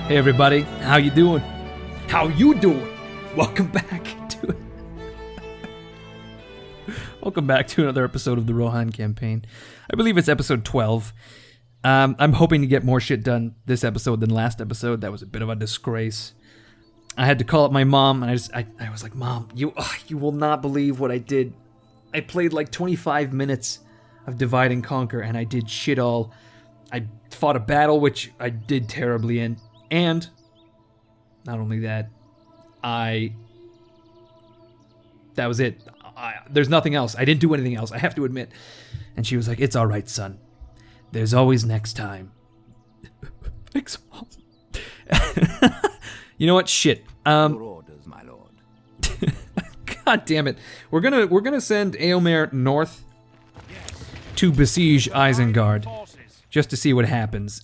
Hey everybody, how you doing? How you doing? Welcome back to Welcome back to another episode of the Rohan campaign. I believe it's episode 12. I'm hoping to get more shit done this episode than last episode. That was a bit of a disgrace. I had to call up my mom, and I was like, Mom, you will not believe what I did. I played like 25 minutes of Divide and Conquer, and I did shit all. I fought a battle, which I did terribly in. And, not only that, that was it. There's nothing else. I didn't do anything else, I have to admit. And she was like, it's alright, son. There's always next time. Thanks, Mom. You know what? Shit. Your orders, my lord. God damn it. We're gonna send Eomer north to besiege Isengard, just to see what happens.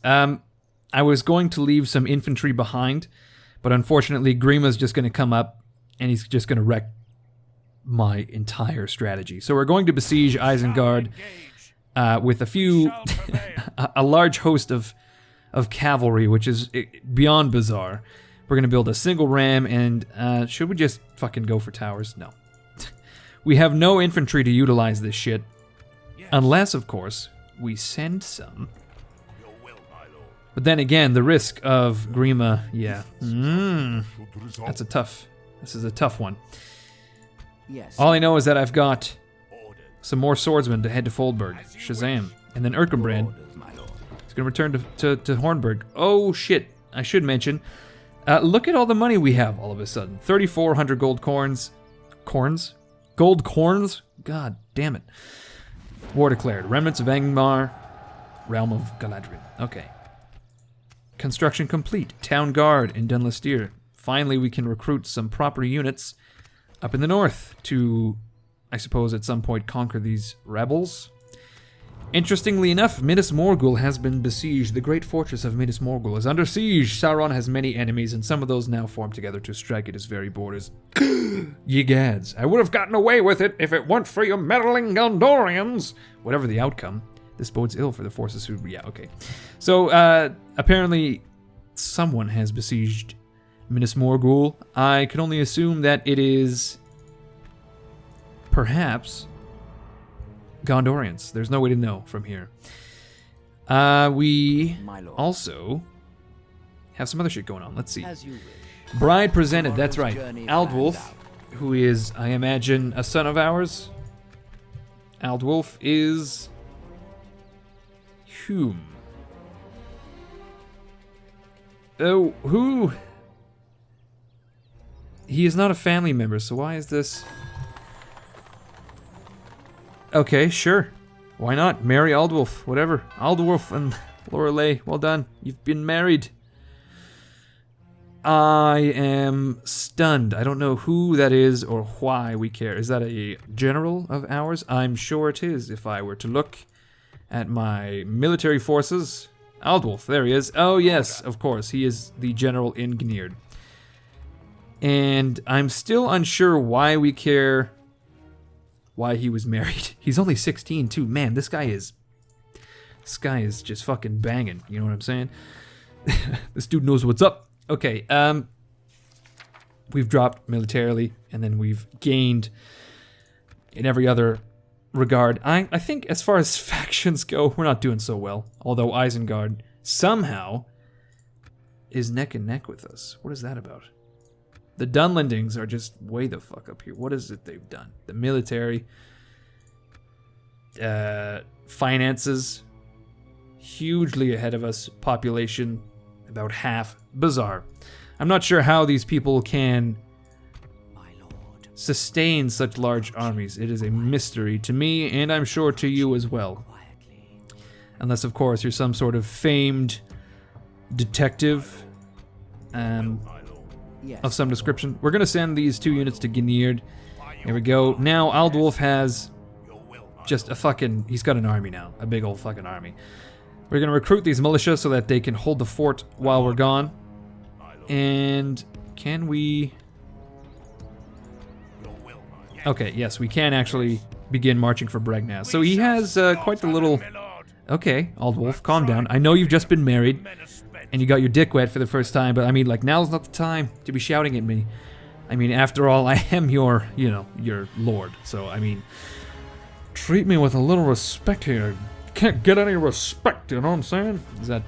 I was going to leave some infantry behind, but unfortunately Grima's just going to come up and he's just going to wreck my entire strategy. So we're going to besiege Isengard with a large host of cavalry, which is beyond bizarre. We're going to build a single ram, and should we just fucking go for towers? No. We have no infantry to utilize this shit, unless, of course, we send some. But then again, the risk of Grima, yeah. This is a tough one. Yes. All I know is that I've got some more swordsmen to head to Foldberg, Shazam, and then Erkenbrand is going to return to Hornburg. Oh shit, I should mention, look at all the money we have all of a sudden. 3,400 gold corns. Gold corns? God damn it. War declared. Remnants of Angmar, realm of Galadriel. Okay. Construction complete. Town guard in Dunlastyr. Finally, we can recruit some proper units up in the north to, I suppose, at some point conquer these rebels. Interestingly enough, Minas Morgul has been besieged. The great fortress of Minas Morgul is under siege. Sauron has many enemies, and some of those now form together to strike at his very borders. Ye gads, I would have gotten away with it if it weren't for you meddling Gondorians. Whatever the outcome, this bodes ill for the forces who... Yeah, okay. So, apparently, someone has besieged Minas Morgul. I can only assume that it is... perhaps... Gondorians. There's no way to know from here. We also have some other shit going on. Let's see. Bride presented, that's right. Aldwulf, who is, I imagine, a son of ours. Aldwulf is... whom? Oh, who? He is not a family member, so why is this... Okay, sure. Why not? Marry Aldwulf, whatever. Aldwulf and Lorelei, well done. You've been married. I am stunned. I don't know who that is or why we care. Is that a general of ours? I'm sure it is, if I were to look at my military forces. Aldwulf, there he is. Oh yes, of course, he is the general in Gnird. And I'm still unsure why we care... why he was married. He's only 16 too. Man, this guy is just fucking banging. You know what I'm saying? This dude knows what's up. Okay, we've dropped militarily, and then we've gained in every other regard. I think as far as factions go, we're not doing so well. Although Isengard somehow is neck and neck with us. What is that about? The Dunlendings are just way the fuck up here. What is it they've done? The military, finances, hugely ahead of us. Population, about half. Bizarre. I'm not sure how these people can sustain such large armies. It is a mystery to me, and I'm sure to you as well. Unless, of course, you're some sort of famed detective. Of some description. We're going to send these 2 units to Gnird. There we go. Now Aldwulf has just a fucking... he's got an army now. A big old fucking army. We're going to recruit these militia so that they can hold the fort while we're gone. And can we... okay, yes, we can actually begin marching for Bregnaz. So he has quite the little... okay, Aldwulf, calm down. I know you've just been married. and you got your dick wet for the first time, but I mean, like, now's not the time to be shouting at me. I mean, after all, I am your, you know, your lord. So, I mean, treat me with a little respect here. Can't get any respect, you know what I'm saying? Is that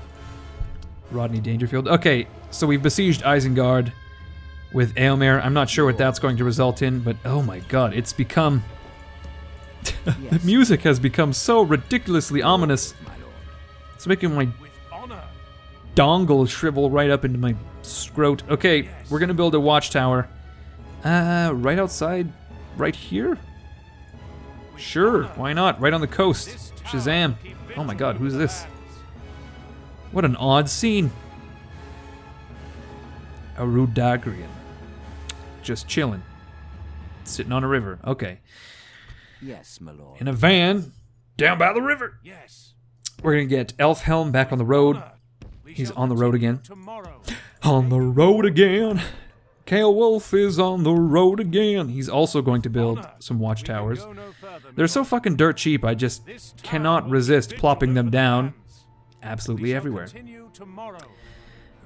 Rodney Dangerfield? Okay, so we've besieged Isengard with Eomer. I'm not sure what that's going to result in, but oh my god, it's become... the music has become so ridiculously ominous. It's making my dongle shrivel right up into my scrot. Okay, we're gonna build a watchtower. Right outside, right here? Sure, why not? Right on the coast. Shazam. Oh my god, who's this? What an odd scene. A Rudagrian. Just chilling. Sitting on a river. Okay. Yes, my lord. In a van, down by the river. Yes. We're gonna get Elfhelm back on the road. He's on the road again. On the road again. Ceolwulf is on the road again. He's also going to build some watchtowers. They're so fucking dirt cheap, I just cannot resist plopping them down absolutely everywhere.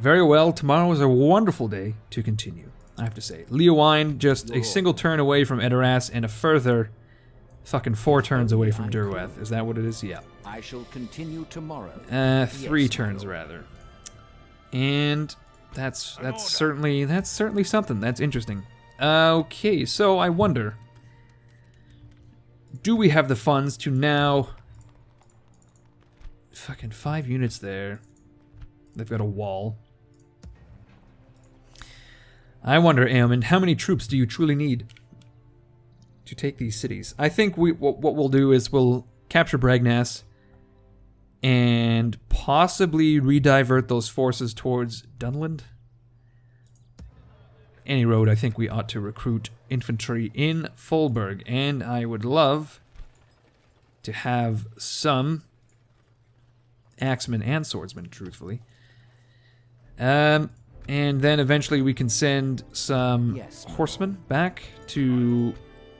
Very well, tomorrow is a wonderful day to continue, I have to say. Leowine just a single turn away from Edoras and a further fucking 4 turns away from Durweth. Is that what it is? Yeah. I shall continue tomorrow. 3 turns rather. And that's certainly something. That's interesting. Okay, so I wonder, do we have the funds to now... Fucking 5 units there. They've got a wall. I wonder, Aemon, how many troops do you truly need to take these cities? I think what we'll do is we'll capture Bragnas and possibly redivert those forces towards Dunland. Any road, I think we ought to recruit infantry in Folberg, and I would love to have some axemen and swordsmen, truthfully. And then eventually we can send some horsemen back to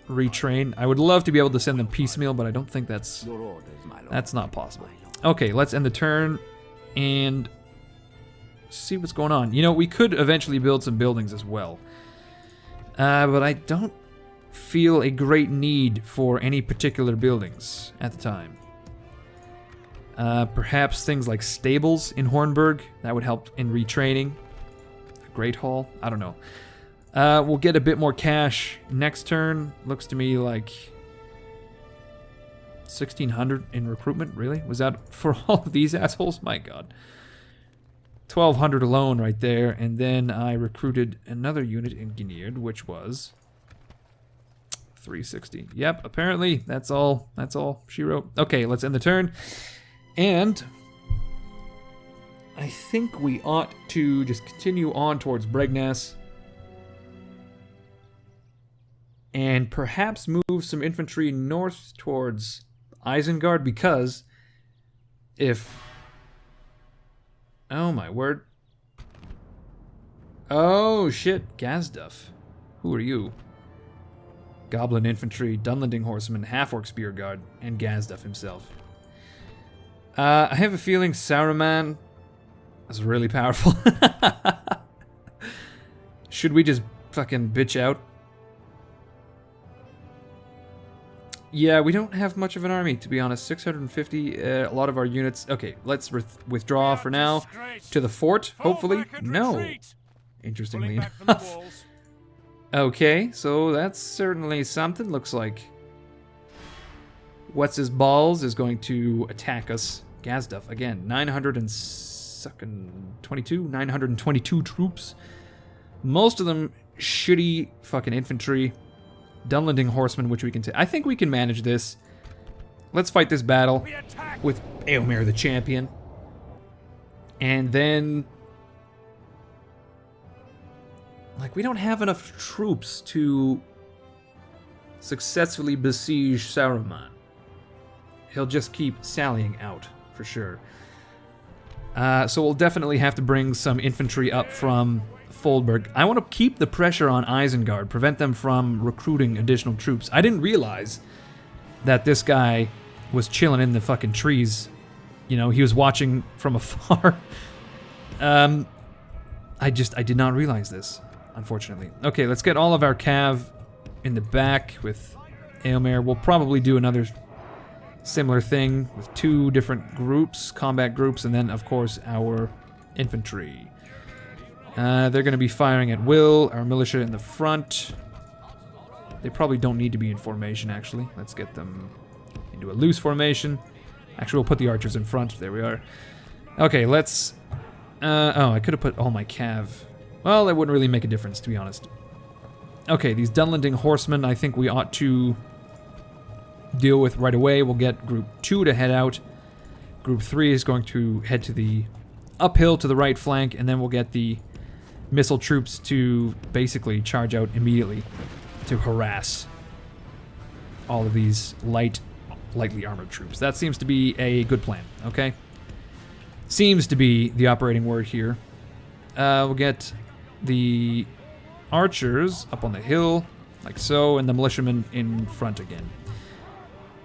retrain. I would love to be able to send them piecemeal, but I don't think that's not possible. Okay, let's end the turn and see what's going on. You know, we could eventually build some buildings as well. But I don't feel a great need for any particular buildings at the time. Perhaps things like stables in Hornburg, that would help in retraining. A Great Hall, I don't know. We'll get a bit more cash next turn. Looks to me like 1,600 in recruitment, really? Was that for all of these assholes? My god. 1,200 alone right there, and then I recruited another unit in Gineard, which was 360. Yep, apparently that's all she wrote. Okay, let's end the turn. And I think we ought to just continue on towards Bregnas and perhaps move some infantry north towards Isengard, because if... Oh my word. Oh shit, Gazduff. Who are you? Goblin infantry, Dunlanding horseman, half-orc spear guard, and Gazduff himself. I have a feeling Saruman is really powerful. Should we just fucking bitch out? Yeah, we don't have much of an army, to be honest. 650, a lot of our units... Okay, let's withdraw for now to the fort, hopefully. No. Interestingly enough. Okay, so that's certainly something. Looks like What's His Balls is going to attack us. Gazduff, again, 922 troops. Most of them shitty fucking infantry. Dunlanding horsemen, which we can take. I think we can manage this. Let's fight this battle with Eomer the champion. And then... Like, we don't have enough troops to successfully besiege Saruman. He'll just keep sallying out, for sure. So we'll definitely have to bring some infantry up from Foldberg. I want to keep the pressure on Isengard, prevent them from recruiting additional troops. I didn't realize that this guy was chilling in the fucking trees. You know, he was watching from afar. I did not realize this, unfortunately. Okay, let's get all of our cav in the back with Aylmer. We'll probably do another similar thing with 2 different groups, combat groups, and then, of course, our infantry. They're going to be firing at will. Our militia in the front. They probably don't need to be in formation, actually. Let's get them into a loose formation. Actually, we'll put the archers in front. There we are. Okay, let's... oh, I could have put all my cav. Well, that wouldn't really make a difference, to be honest. Okay, these Dunlending horsemen, I think we ought to deal with right away. We'll get Group 2 to head out. Group 3 is going to head to the uphill to the right flank, and then we'll get the missile troops to basically charge out immediately to harass all of these lightly armored troops. That seems to be a good plan, okay? Seems to be the operating word here. We'll get the archers up on the hill, like so, and the militiamen in front again.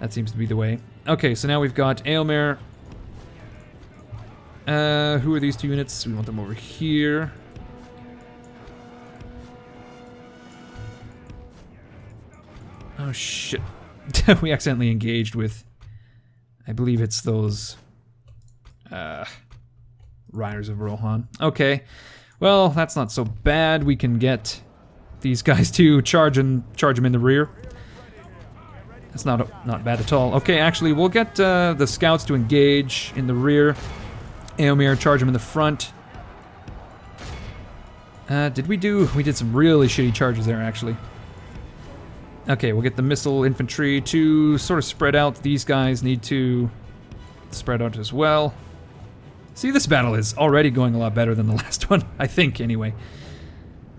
That seems to be the way. Okay, so now we've got Aylmer. Who are these 2 units? We want them over here. Oh shit. We accidentally engaged with... I believe it's those... Riders of Rohan. Okay. Well, that's not so bad. We can get these guys to charge them in the rear. That's not bad at all. Okay, actually, we'll get the scouts to engage in the rear. Aylmer, charge them in the front. We did some really shitty charges there, actually. Okay, we'll get the missile infantry to sort of spread out. These guys need to spread out as well. See, this battle is already going a lot better than the last one, I think, anyway.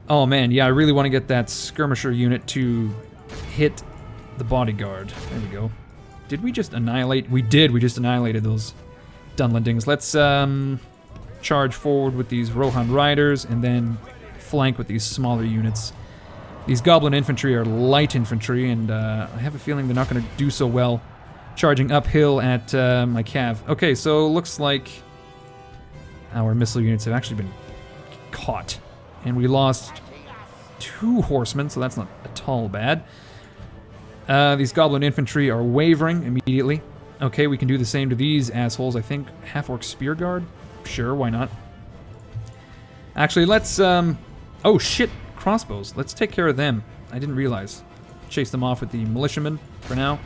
Oh man, yeah, I really want to get that skirmisher unit to hit the bodyguard. There we go. Did we just annihilate? We did, we just annihilated those Dunlendings. Let's charge forward with these Rohan riders and then flank with these smaller units. These goblin infantry are light infantry, and I have a feeling they're not going to do so well charging uphill at my cav. Okay, so looks like our missile units have actually been caught, and we lost 2 horsemen, so that's not at all bad. These goblin infantry are wavering immediately. Okay, we can do the same to these assholes, I think. Half-orc spear guard? Sure, why not? Actually, let's... oh, shit! Crossbows. Let's take care of them. I didn't realize. Chase them off with the militiamen for now.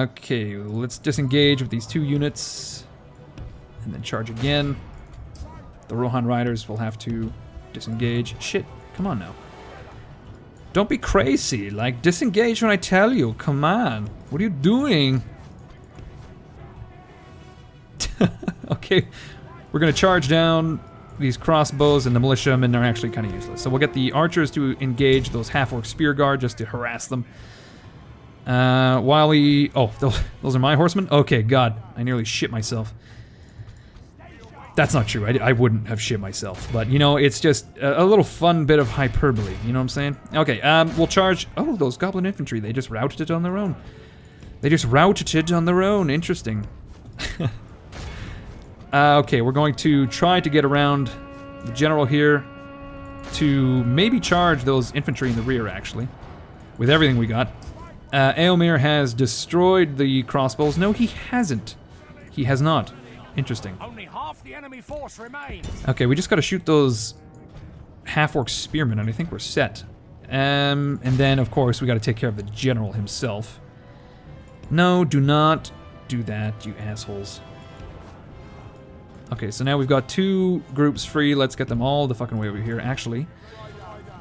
Okay, let's disengage with these 2 units. And then charge again. The Rohan riders will have to disengage. Shit, come on now. Don't be crazy. Like, disengage when I tell you. Come on. What are you doing? Okay, we're gonna charge down these crossbows, and the militiamen are actually kind of useless. So we'll get the archers to engage those half-orc spear guard just to harass them. While we... Oh, those are my horsemen? Okay, God. I nearly shit myself. That's not true. I wouldn't have shit myself. But, you know, it's just a little fun bit of hyperbole. You know what I'm saying? Okay, we'll charge... Oh, those goblin infantry. They just routed it on their own. They just routed it on their own. Interesting. Okay, we're going to try to get around the general here to maybe charge those infantry in the rear, actually, with everything we got. Aylmer has destroyed the crossbows. No, he hasn't. He has not. Interesting. Only half the enemy force remains. Okay, we just got to shoot those half-orc spearmen, and I think we're set. And then, of course, we got to take care of the general himself. No, do not do that, you assholes. Okay, so now we've got 2 groups free. Let's get them all the fucking way over here. Actually,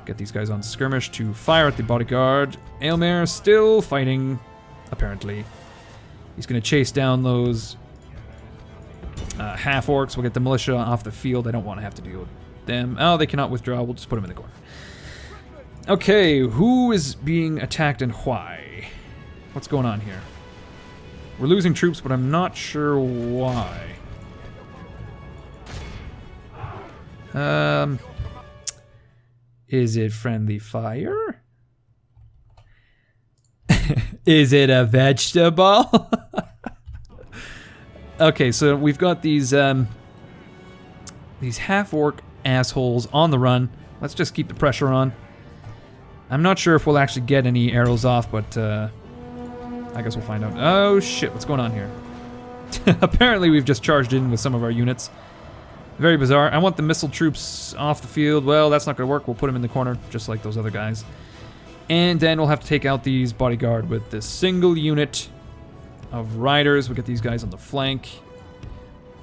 get these guys on skirmish to fire at the bodyguard. Aylmer still fighting, apparently. He's going to chase down those half-orcs. We'll get the militia off the field. I don't want to have to deal with them. Oh, they cannot withdraw. We'll just put them in the corner. Okay, who is being attacked and why? What's going on here? We're losing troops, but I'm not sure why. Is it friendly fire? Is it a vegetable? Okay, so we've got these these half-orc assholes on the run. Let's just keep the pressure on. I'm not sure if we'll actually get any arrows off, but I guess we'll find out. Oh shit, what's going on here? Apparently we've just charged in with some of our units. Very bizarre. I want the missile troops off the field. Well, that's not going to work. We'll put them in the corner, just like those other guys. And then we'll have to take out these bodyguard with this single unit of riders. We'll get these guys on the flank.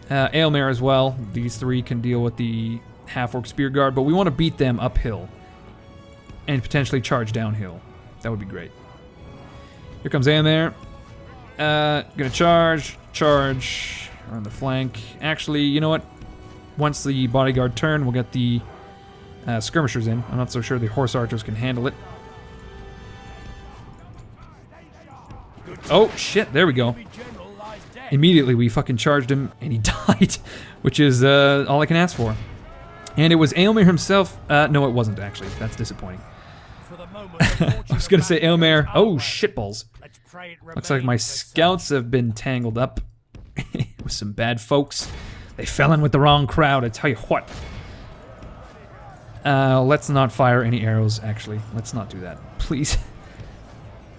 Aylmer as well. These three can deal with the half-orc spear guard, but we want to beat them uphill and potentially charge downhill. That would be great. Here comes Aylmer. Gonna charge on the flank. Actually, you know what? Once the bodyguard turn, we'll get the skirmishers in. I'm not so sure the horse archers can handle it. Oh, shit, there we go. Immediately, we fucking charged him, and he died, which is all I can ask for. And it was Aylmer himself. No, it wasn't, actually. That's disappointing. I was gonna say Aylmer. Oh, shitballs. Looks like my scouts have been tangled up with some bad folks. They fell in with the wrong crowd, I tell you what. Let's not fire any arrows, actually. Let's not do that, please.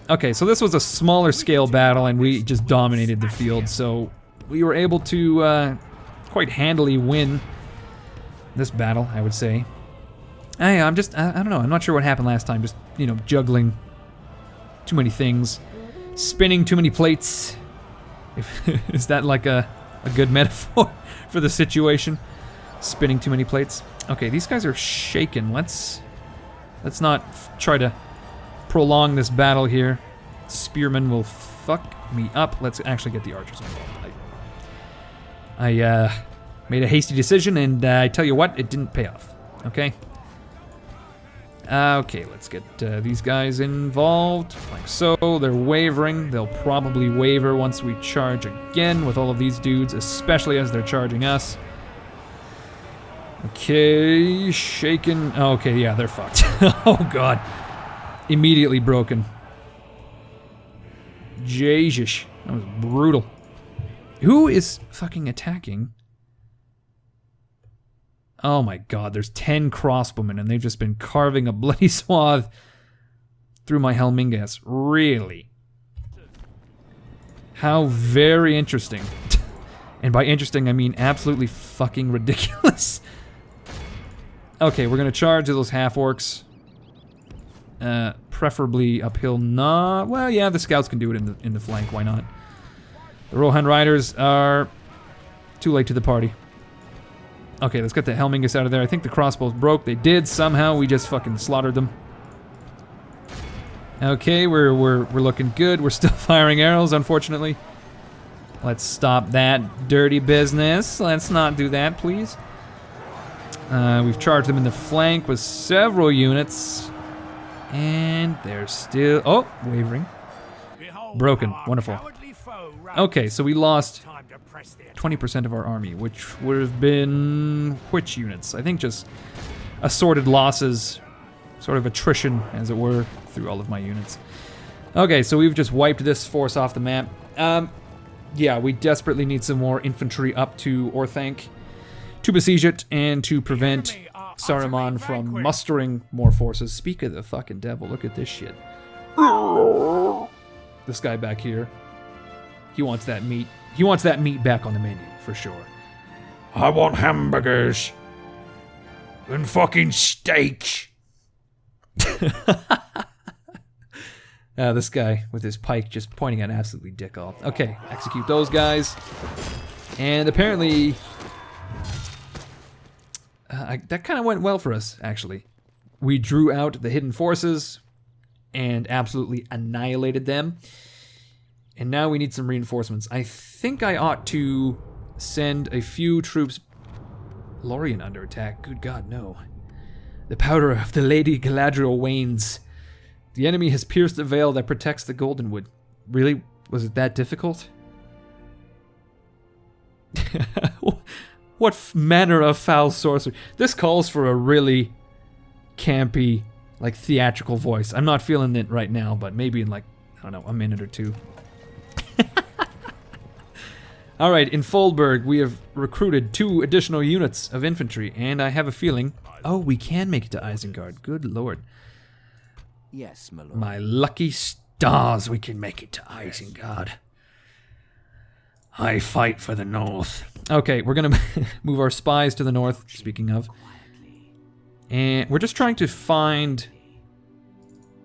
Okay, so this was a smaller scale battle, and we just dominated the field, so we were able to quite handily win this battle, I would say. I don't know, I'm not sure what happened last time. Just, you know, juggling too many things. Spinning too many plates. Is that like a good metaphor for the situation? Spinning too many plates. Okay, these guys are shaken. Let's not try to prolong this battle here. Spearmen will fuck me up. Let's actually get the archers involved. I made a hasty decision, and I tell you what, it didn't pay off. Okay? Okay, let's get these guys involved, like so. They're wavering. They'll probably waver once we charge again with all of these dudes, especially as they're charging us. Okay, shaken. Oh, okay, yeah, they're fucked. Oh, God. Immediately broken. Jesus, that was brutal. Who is fucking attacking? Oh my God, there's 10 crossbowmen and they've just been carving a bloody swath through my Helmingas. Really? How very interesting. And by interesting, I mean absolutely fucking ridiculous. Okay, we're gonna charge those half-orcs. Preferably uphill. Not well. Yeah, the scouts can do it in the flank. Why not? The Rohan riders are too late to the party. Okay, let's get the Helmingus out of there. I think the crossbows broke. They did somehow. We just fucking slaughtered them. Okay, we're looking good. We're still firing arrows, unfortunately. Let's stop that dirty business. Let's not do that, please. We've charged them in the flank with several units. And they're still... Oh, wavering. Broken. Wonderful. Okay, so we lost 20% of our army, which would have been... which units? I think just assorted losses, sort of attrition, as it were, through all of my units. Okay, so we've just wiped this force off the map. Yeah, we desperately need some more infantry up to Orthanc to besiege it and to prevent Saruman from mustering more forces. Speak of the fucking devil, look at this shit. This guy back here, he wants that meat. He wants that meat back on the menu, for sure. I want hamburgers and fucking steak. This guy with his pike just pointing at absolutely dick all. Okay, execute those guys. And apparently... that kind of went well for us, actually. We drew out the hidden forces and absolutely annihilated them. And now we need some reinforcements. I think I ought to send a few troops... Lorien under attack? Good God, no. The powder of the Lady Galadriel wanes. The enemy has pierced the veil that protects the Goldenwood. Really? Was it that difficult? What manner of foul sorcery? This calls for a really campy, like, theatrical voice. I'm not feeling it right now, but maybe in, like, I don't know, a minute or two. Alright, in Foldberg, we have recruited 2 additional units of infantry, and I have a feeling... Oh, we can make it to Isengard. Good lord. Yes, my lord. My lucky stars, we can make it to Isengard. I fight for the north. Okay, we're gonna move our spies to the north, speaking of. And we're just trying to find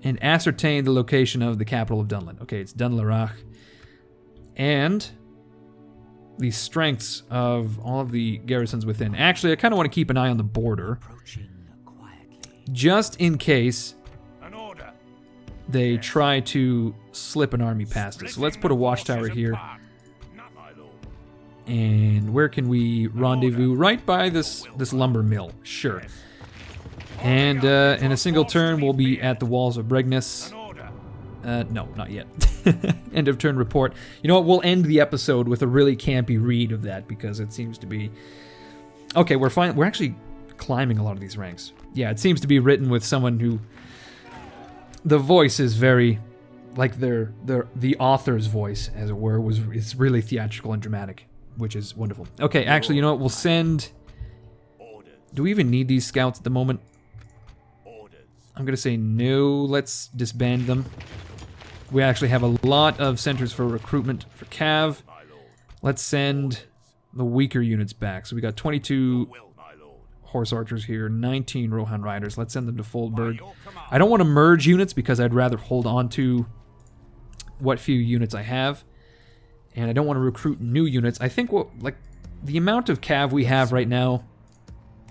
and ascertain the location of the capital of Dunland. Okay, it's Dunlarach. And the strengths of all of the garrisons within. Actually, I kind of want to keep an eye on the border. Just in case they try to slip an army past us. So let's put a watchtower here. And where can we rendezvous? Right by this lumber mill. Sure. And in a single turn, we'll be at the walls of Bregness. No, not yet. End of turn report. You know what? We'll end the episode with a really campy read of that because it seems to be... Okay, we're fine. We're actually climbing a lot of these ranks. Yeah, it seems to be written with someone who... The voice is very... Like the author's voice, as it were, it's really theatrical and dramatic, which is wonderful. Okay, actually, you know what? We'll send... Do we even need these scouts at the moment? I'm going to say no. Let's disband them. We actually have a lot of centers for recruitment for Cav. Let's send the weaker units back. So we got 22 horse archers here, 19 Rohan riders. Let's send them to Foldberg. I don't want to merge units because I'd rather hold on to what few units I have. And I don't want to recruit new units. I think like the amount of Cav we have right now,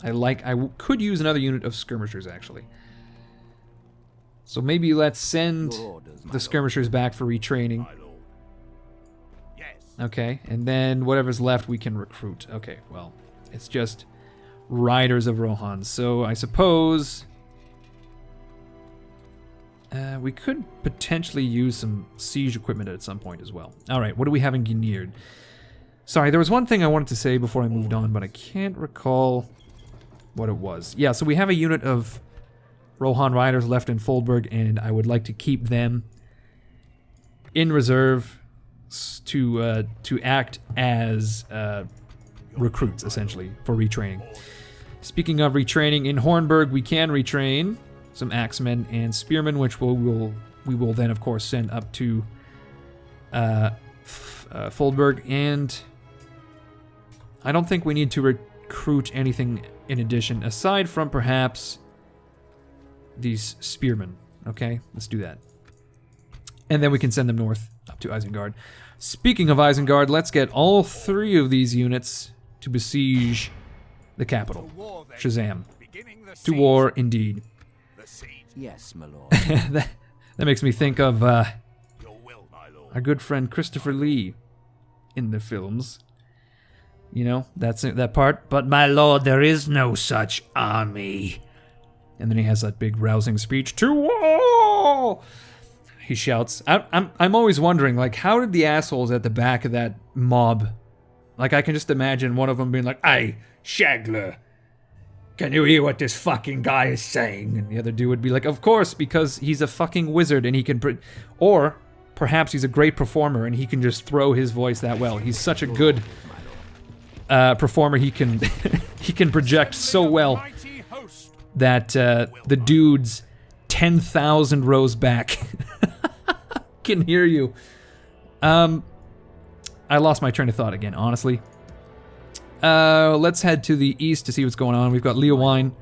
I could use another unit of skirmishers actually. So maybe let's send the skirmishers back for retraining. Okay, and then whatever's left we can recruit. Okay, well, it's just riders of Rohan. So I suppose we could potentially use some siege equipment at some point as well. All right, what do we have in Ginird? Sorry, there was one thing I wanted to say before I moved on, but I can't recall what it was. Yeah, so we have a unit of Rohan riders left in Foldberg, and I would like to keep them in reserve to act as recruits, essentially, for retraining. Speaking of retraining, in Hornburg we can retrain some axemen and spearmen, which we will then, of course, send up to Foldberg, and I don't think we need to recruit anything in addition, aside from perhaps these spearmen. Okay, let's do that. And then we can send them north up to Isengard. Speaking of Isengard, let's get all 3 of these units to besiege the capital. Shazam. To war, indeed. Yes, my lord. that makes me think of our good friend Christopher Lee in the films. You know, that's that part. But my lord, there is no such army. And then he has that big rousing speech. To war! He shouts. I'm always wondering, like, how did the assholes at the back of that mob... Like, I can just imagine one of them being like, "Hey, Shagler, can you hear what this fucking guy is saying?" And the other dude would be like, "Of course, because he's a fucking wizard and he can..." Or perhaps he's a great performer and he can just throw his voice that well. He's such a good performer. He can he can project so well that the dudes 10,000 rows back can hear you. I lost my train of thought again, honestly. Let's head to the east to see what's going on. We've got Leowine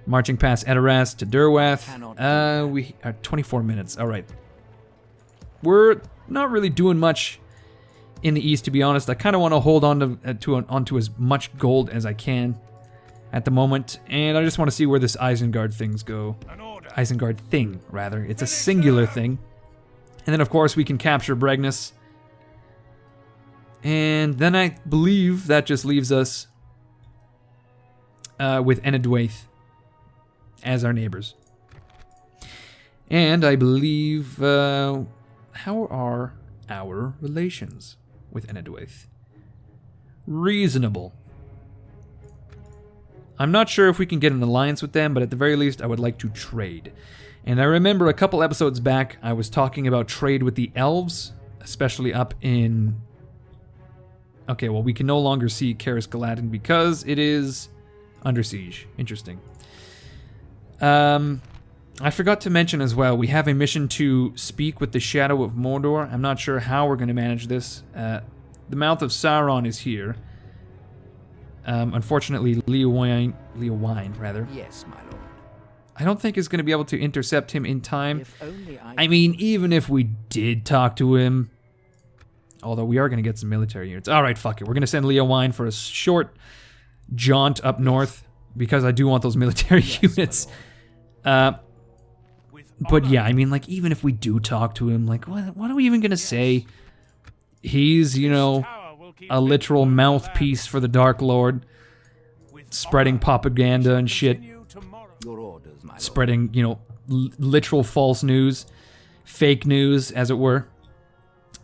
marching past Edoras to Durwath. We are 24 minutes. All right. We're not really doing much in the east, to be honest. I kind of want to hold on to as much gold as I can at the moment, and I just want to see where this Isengard things go. Isengard thing, rather. It's a singular thing. And then, of course, we can capture Bregness. And then I believe that just leaves us with Enedwaith as our neighbors. And I believe... how are our relations with Enedwaith? Reasonable. I'm not sure if we can get an alliance with them, but at the very least I would like to trade. And I remember a couple episodes back I was talking about trade with the elves, especially up in Okay, well, we can no longer see Karis Galadin because it is under siege. Interesting. I forgot to mention as well, we have a mission to speak with the Shadow of Mordor. I'm not sure how we're going to manage this. The Mouth of Sauron is here. Unfortunately, Leowyne, Yes, my lord. I don't think is going to be able to intercept him in time. If only I mean, even if we did talk to him, although we are going to get some military units. All right, fuck it. We're going to send Leowyne for a short jaunt up north because I do want those military units. But yeah, I mean, like, even if we do talk to him, like, what are we even going to say? He's, you know, a literal mouthpiece for the Dark Lord, spreading propaganda and shit. Your orders, my lord. Spreading, you know, literal false news, fake news, as it were,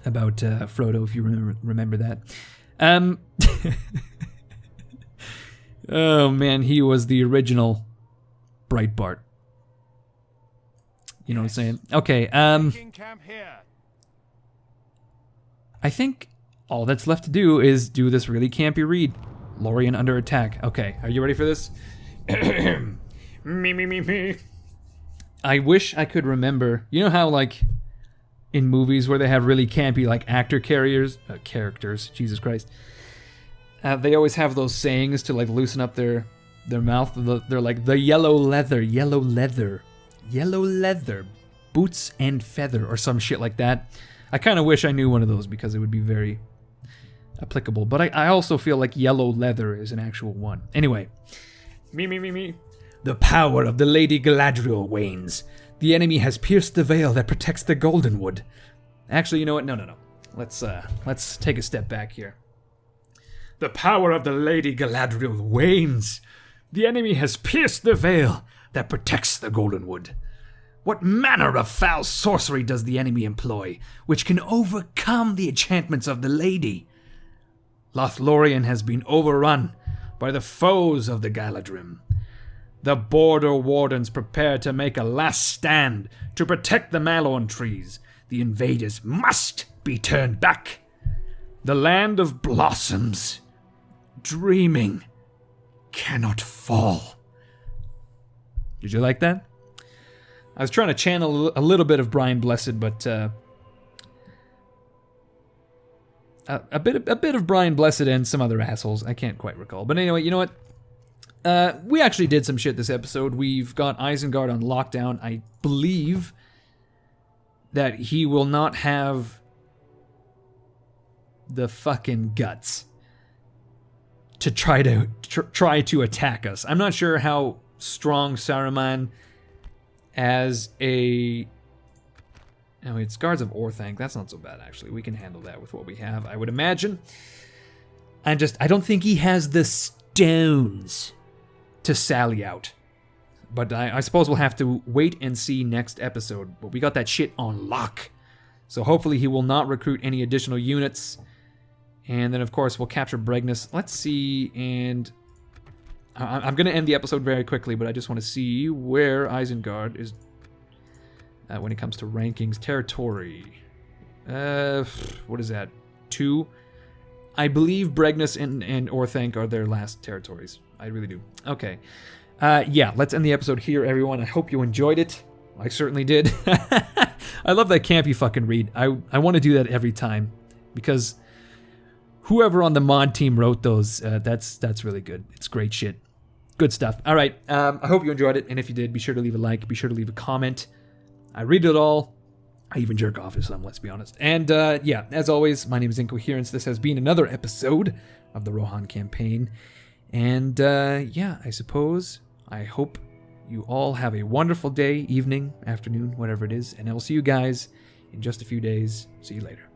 about Frodo, if you remember that. Oh man, he was the original Breitbart. You know what I'm saying? Okay, I think all that's left to do is do this really campy read. Lorien under attack. Okay, are you ready for this? Me. I wish I could remember. You know how, like, in movies where they have really campy, like, actor characters, Jesus Christ. They always have those sayings to, like, loosen up their mouth. They're like, the yellow leather, boots and feather, or some shit like that. I kind of wish I knew one of those because it would be very applicable. But I also feel like yellow leather is an actual one. Anyway. Me. The power of the Lady Galadriel wanes. The enemy has pierced the veil that protects the Goldenwood. Actually, you know what? No. Let's take a step back here. The power of the Lady Galadriel wanes. The enemy has pierced the veil that protects the Goldenwood. What manner of foul sorcery does the enemy employ, which can overcome the enchantments of the Lady? Lothlorien has been overrun by the foes of the Galadrim. The border wardens prepare to make a last stand to protect the Malorn trees. The invaders must be turned back. The land of blossoms, dreaming, cannot fall. Did you like that? I was trying to channel a little bit of Brian Blessed, but a bit of Brian Blessed and some other assholes. I can't quite recall. But anyway, you know what? We actually did some shit this episode. We've got Isengard on lockdown. I believe that he will not have the fucking guts to try to attack us. I'm not sure how strong Saruman as a... I mean, it's Guards of Orthanc. That's not so bad, actually. We can handle that with what we have, I would imagine. I don't think he has the stones to sally out. But I suppose we'll have to wait and see next episode. But we got that shit on lock. So hopefully he will not recruit any additional units. And then, of course, we'll capture Bregnus. Let's see, and... I'm going to end the episode very quickly, but I just want to see where Isengard is when it comes to rankings. Territory. What is that? 2? I believe Bregnus and Orthanc are their last territories. I really do. Okay. Yeah, let's end the episode here, everyone. I hope you enjoyed it. I certainly did. I love that campy fucking read. I want to do that every time because whoever on the mod team wrote those, that's really good. It's great shit. Good stuff. All right. I hope you enjoyed it, and if you did, be sure to leave a like. Be sure to leave a comment. I read it all. I even jerk off to some, let's be honest. And yeah, as always, my name is Incoherence. This has been another episode of the Rohan campaign. And yeah, I hope you all have a wonderful day, evening, afternoon, whatever it is. And I will see you guys in just a few days. See you later.